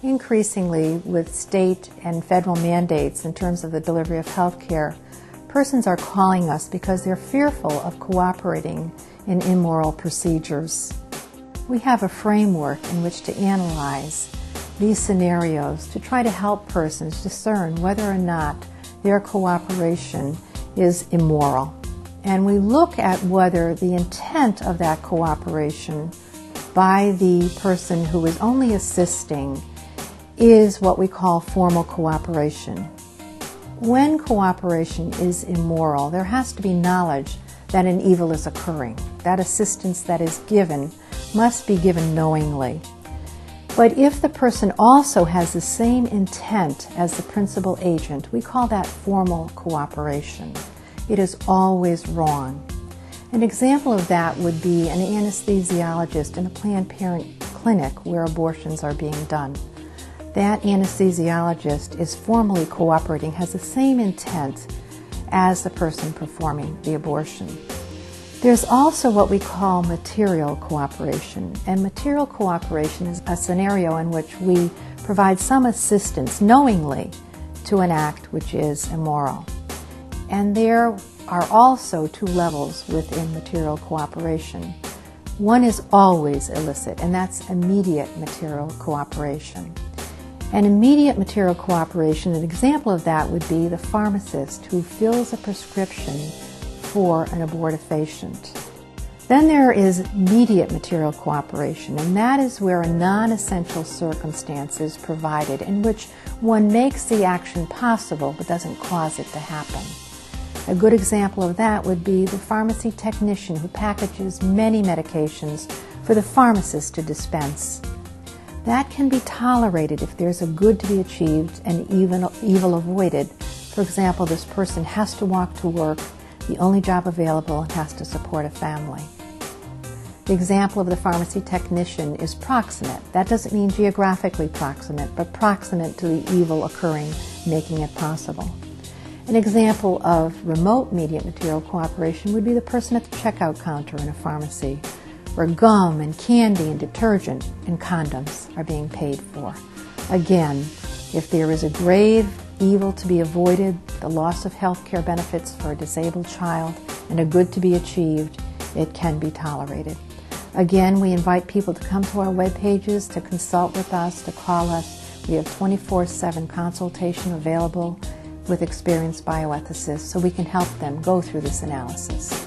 Increasingly, with state and federal mandates in terms of the delivery of health care, persons are calling us because they're fearful of cooperating in immoral procedures. We have a framework in which to analyze these scenarios to try to help persons discern whether or not their cooperation is immoral. And we look at whether the intent of that cooperation by the person who is only assisting is what we call formal cooperation. When cooperation is immoral, there has to be knowledge that an evil is occurring. That assistance that is given must be given knowingly. But if the person also has the same intent as the principal agent, we call that formal cooperation. It is always wrong. An example of that would be an anesthesiologist in a Planned Parenthood clinic where abortions are being done. That anesthesiologist is formally cooperating, has the same intent as the person performing the abortion. There's also what we call material cooperation, and material cooperation is a scenario in which we provide some assistance knowingly to an act which is immoral. And there are also two levels within material cooperation. One is always illicit, and that's immediate material cooperation. An immediate material cooperation, an example of that would be the pharmacist who fills a prescription for an abortive patient. Then there is immediate material cooperation, and that is where a non-essential circumstance is provided in which one makes the action possible but doesn't cause it to happen. A good example of that would be the pharmacy technician who packages many medications for the pharmacist to dispense. That can be tolerated if there's a good to be achieved and evil avoided. For example, this person has to walk to work, the only job available, and has to support a family. The example of the pharmacy technician is proximate. That doesn't mean geographically proximate, but proximate to the evil occurring, making it possible. An example of remote immediate material cooperation would be the person at the checkout counter in a pharmacy, where gum and candy and detergent and condoms are being paid for. Again, if there is a grave evil to be avoided, the loss of health care benefits for a disabled child, and a good to be achieved, it can be tolerated. Again, we invite people to come to our web pages, to consult with us, to call us. We have 24/7 consultation available with experienced bioethicists so we can help them go through this analysis.